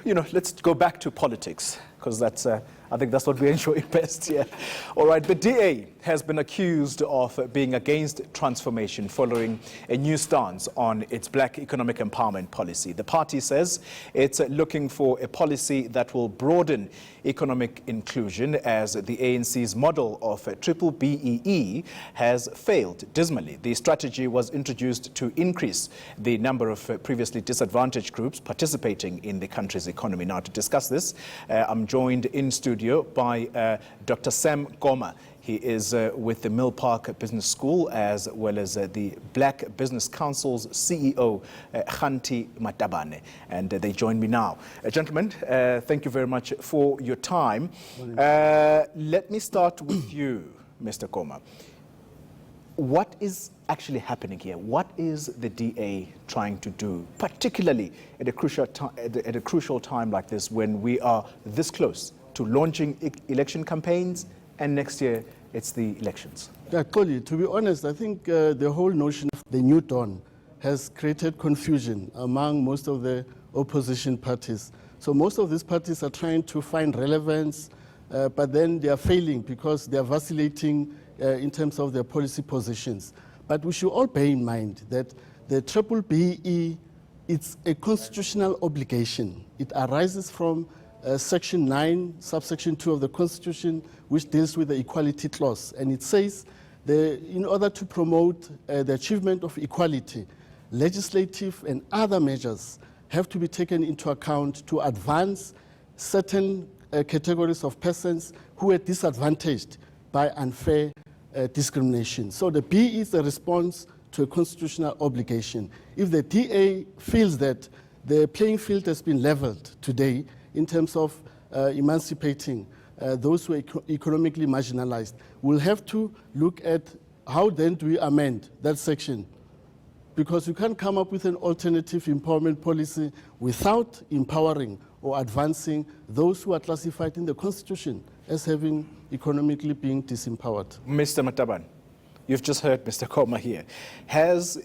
let's go back to politics, because that's, I think that's what we enjoy best here. All right, the DA has been accused of being against transformation following a new stance on its black economic empowerment policy. The party says it's looking for a policy that will broaden economic inclusion, as the ANC's model of triple BEE has failed dismally. The strategy was introduced to increase the number of previously disadvantaged groups participating in the country's economy. Now, to discuss this, I'm joined in studio by Dr. Sam Koma. He is with the Milpark Business School, as well as the Black Business Council's CEO, Kganki Matabane. And they join me now. Gentlemen, thank you very much for your time. Let me start with you, Mr. Koma. What is actually happening here? What is the DA trying to do, particularly at a crucial time like this, when we are this close to launching election campaigns, and next year it's the elections? Yeah, Xoli, to be honest, I think the whole notion of the new dawn has created confusion among most of the opposition parties. So most of these parties are trying to find relevance, but then they are failing because they are vacillating in terms of their policy positions. But we should all bear in mind that the triple BE, it's a constitutional obligation. It arises from Section 9, subsection 2 of the Constitution, which deals with the equality clause. And it says that in order to promote the achievement of equality, legislative and other measures have to be taken into account to advance certain categories of persons who are disadvantaged by unfair discrimination. So the B is a response to a constitutional obligation. If the DA feels that the playing field has been leveled today in terms of emancipating those who are economically marginalized, we'll have to look at how then do we amend that section, because you can't come up with an alternative empowerment policy without empowering or advancing those who are classified in the Constitution as having economically being disempowered. Mr. Matabane, you've just heard Mr. Koma here. Has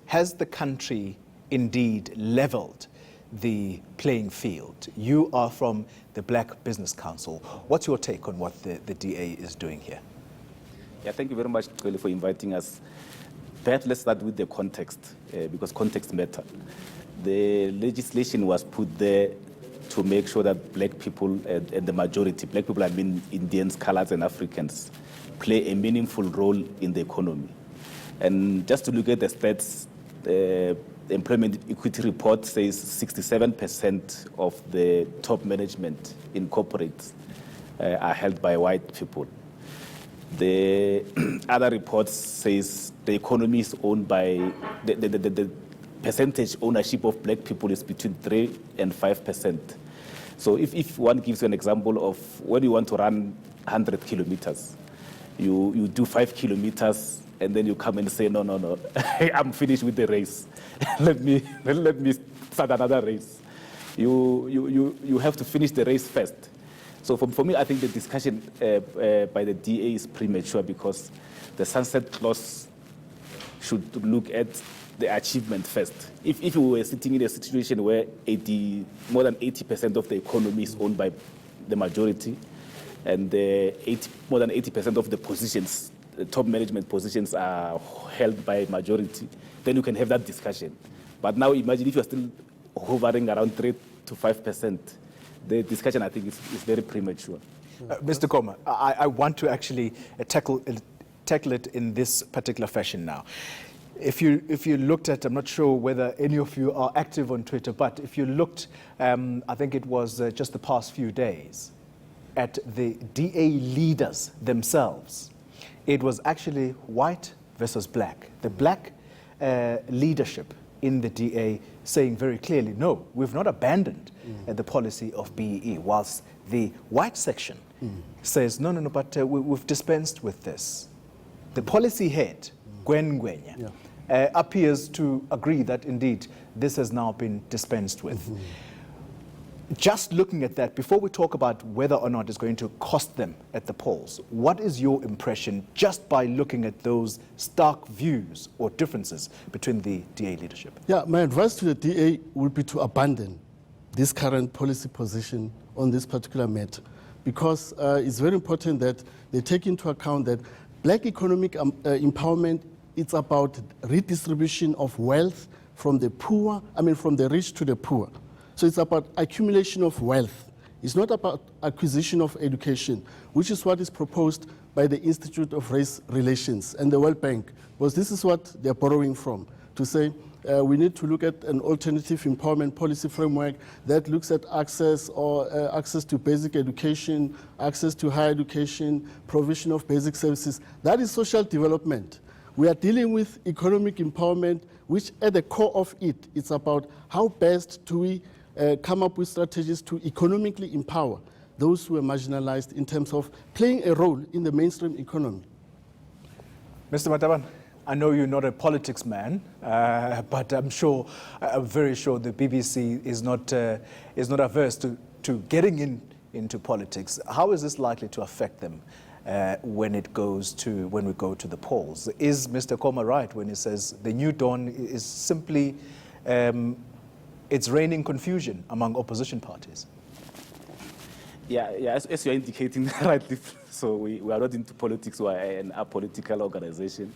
the country indeed leveled the playing field? You are from the Black Business Council. What's your take on what the DA is doing here? Yeah, thank you very much, Kelly, for inviting us. Perhaps let's start with the context, because context matters. The legislation was put there to make sure that black people and the majority, black people, I mean Indians, Colours and Africans, play a meaningful role in the economy. And just to look at the stats, the Employment Equity Report says 67% of the top management in corporates are held by white people. The other report says the economy is owned by, the percentage ownership of black people is between 3 and 5%. So if one gives you an example of when you want to run 100 kilometers, you do 5 kilometers and then you come and say, no, I'm finished with the race. let me start another race. You have to finish the race first. So for me, I think the discussion by the DA is premature, because the sunset clause should look at the achievement first. If we were sitting in a situation where more than 80% of the economy is owned by the majority, and more than 80% of the positions, the top management positions, are held by majority, then you can have that discussion. But now imagine if you're still hovering around 3 to 5%, the discussion, I think, is very premature. Mr. Koma, I want to actually tackle it in this particular fashion now. If you looked at, I'm not sure whether any of you are active on Twitter, but if you looked, I think it was just the past few days, at the DA leaders themselves, it was actually white versus black. The black leadership in the DA saying very clearly, no, we've not abandoned the policy of BEE, whilst the white section says, no, but we've dispensed with this. The policy head, Gwen Ngwenya, appears to agree that indeed this has now been dispensed with. Just looking at that, before we talk about whether or not it's going to cost them at the polls, what is your impression just by looking at those stark views or differences between the DA leadership? Yeah, my advice to the DA would be to abandon this current policy position on this particular matter, because it's very important that they take into account that black economic empowerment, it's about redistribution of wealth from the from the rich to the poor. So it's about accumulation of wealth. It's not about acquisition of education, which is what is proposed by the Institute of Race Relations and the World Bank, because this is what they're borrowing from, to say we need to look at an alternative empowerment policy framework that looks at access to basic education, access to higher education, provision of basic services. That is social development. We are dealing with economic empowerment, which at the core of it, it's about how best do we come up with strategies to economically empower those who are marginalized in terms of playing a role in the mainstream economy. Mr. Matabane, I know you're not a politics man, but I'm very sure the BBC is not averse to getting into politics. How is this likely to affect them when we go to the polls? Is Mr. Koma right when he says the new dawn is simply it's raining confusion among opposition parties? Yeah, as you're indicating rightly, so we are not into politics, we are an apolitical organization.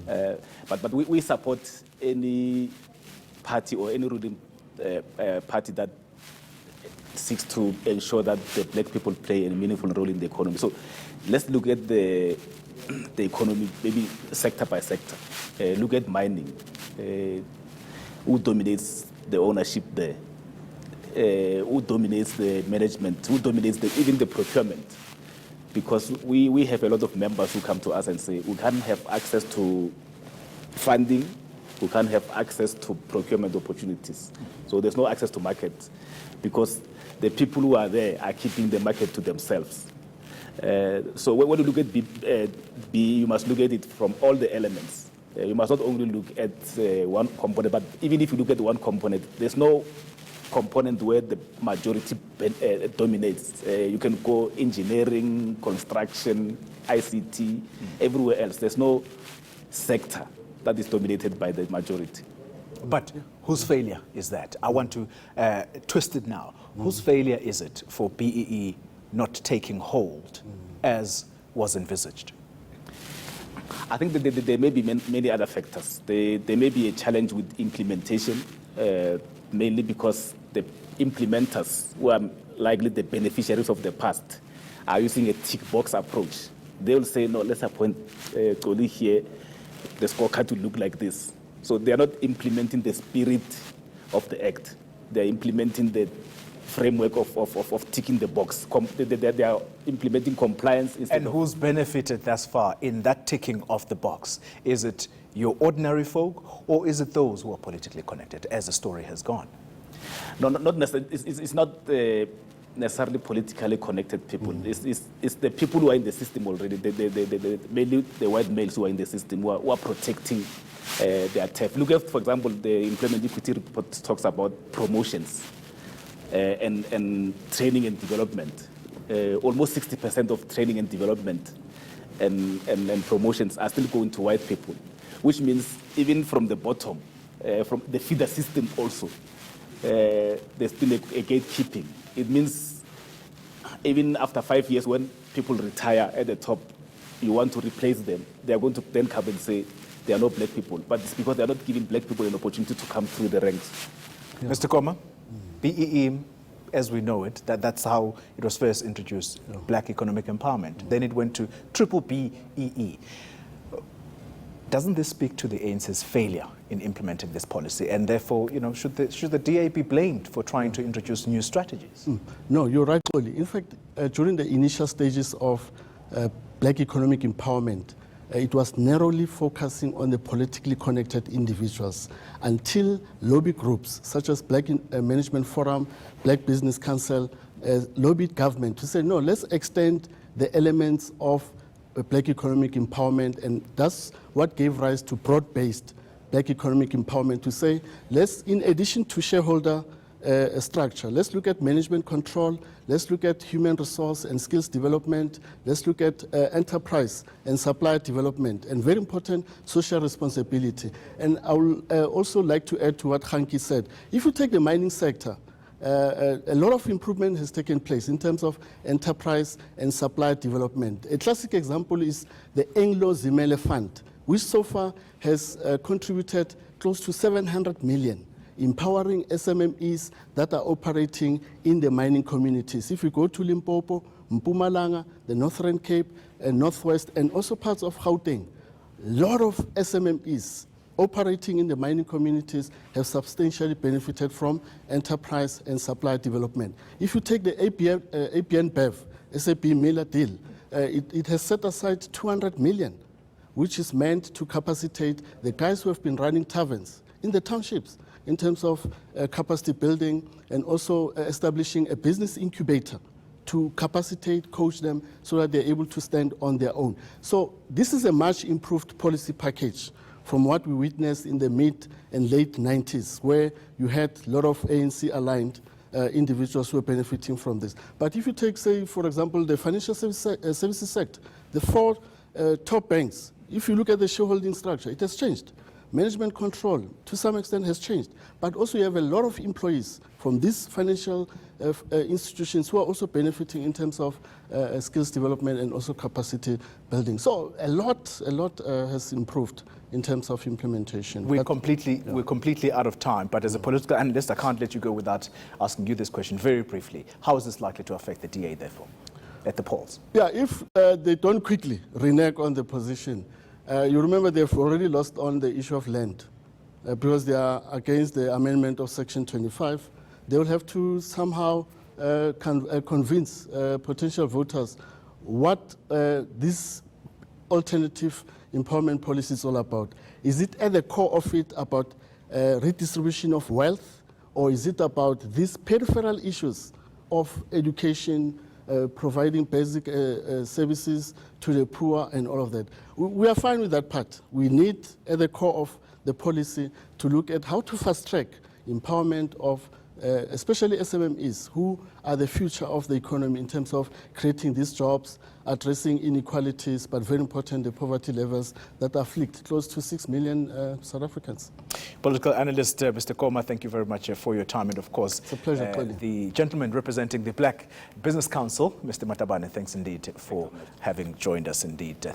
But we support any party or any ruling party that seeks to ensure that the black people play a meaningful role in the economy. So let's look at the economy, maybe sector by sector. Look at mining. Who dominates the ownership there? Who dominates the management? Who dominates even the procurement? Because we have a lot of members who come to us and say, we can't have access to funding, we can't have access to procurement opportunities. So there's no access to markets because the people who are there are keeping the market to themselves. So when you look at B, you must look at it from all the elements. You must not only look at one component, but even if you look at one component, there's no component where the majority dominates. You can go engineering, construction, ICT, everywhere else. There's no sector that is dominated by the majority. But whose failure is that? I want to twist it now. Whose failure is it for BEE not taking hold as was envisaged? I think that there may be many other factors. There may be a challenge with implementation, mainly because the implementers, who are likely the beneficiaries of the past, are using a tick box approach. They will say, no, let's appoint Toli here, the scorecard will look like this. So they are not implementing the spirit of the act. They are implementing the framework of ticking the box. They are implementing compliance instead And who's benefited thus far in that ticking of the box? Is it your ordinary folk, or is it those who are politically connected, as the story has gone? No, not necessarily. It's not necessarily politically connected people. It's the people who are in the system already, mainly the white males who are in the system, who are protecting their turf. Look at, for example, the Employment Equity Report talks about promotions and training and development. Almost 60% of training and development and promotions are still going to white people, which means even from the bottom, from the feeder system also, there's still a gatekeeping. It means even after 5 years, when people retire at the top, you want to replace them, they are going to then come and say they are not black people. But it's because they are not giving black people an opportunity to come through the ranks. Yeah. Mr. Koma, BEE, as we know it, that's how it was first introduced, Black Economic Empowerment. Then it went to BBEE. Doesn't this speak to the ANC's failure in implementing this policy? And therefore, should the DA be blamed for trying to introduce new strategies? No, you're right, Oli. In fact, during the initial stages of Black economic empowerment, it was narrowly focusing on the politically connected individuals until lobby groups such as Black Management Forum, Black Business Council, lobbied government to say, no, let's extend the elements of Black economic empowerment, and that's what gave rise to broad-based Black economic empowerment, to say, let's, in addition to shareholder structure, let's look at management control, let's look at human resource and skills development, let's look at enterprise and supply development, and very important, social responsibility. And I would also like to add to what Kganki said. If you take the mining sector, a lot of improvement has taken place in terms of enterprise and supply development. A classic example is the Anglo-Zimele Fund, which so far has contributed close to 700 million, empowering SMMEs that are operating in the mining communities. If you go to Limpopo, Mpumalanga, the Northern Cape, and Northwest, and also parts of Gauteng, a lot of SMMEs operating in the mining communities have substantially benefited from enterprise and supply development. If you take the APN BEV, SAP Miller deal, it has set aside 200 million, which is meant to capacitate the guys who have been running taverns in the townships in terms of capacity building and also establishing a business incubator to capacitate, coach them so that they're able to stand on their own. So this is a much improved policy package from what we witnessed in the mid and late 90s, where you had a lot of ANC-aligned individuals who were benefiting from this. But if you take, say, for example, the financial services sector, the four top banks, if you look at the shareholding structure, it has changed. Management control, to some extent, has changed. But also you have a lot of employees from these financial institutions who are also benefiting in terms of skills development and also capacity building. So a lot has improved in terms of implementation. We're completely out of time, but as a political analyst, I can't let you go without asking you this question very briefly. How is this likely to affect the DA, therefore, at the polls? Yeah, if they don't quickly renege on the position, you remember they've already lost on the issue of land because they are against the amendment of Section 25. They will have to somehow convince potential voters what this alternative empowerment policy is all about. Is it at the core of it about redistribution of wealth, or is it about these peripheral issues of education, providing basic services to the poor and all of that? We are fine with that part. We need at the core of the policy to look at how to fast-track empowerment of especially SMMEs, who are the future of the economy in terms of creating these jobs, addressing inequalities, but very important, the poverty levels that afflict close to 6 million South Africans. Political analyst Mr. Koma, thank you very much for your time. And of course, it's a pleasure, Colin. The gentleman representing the Black Business Council, Mr. Matabane, thanks indeed for having joined us indeed.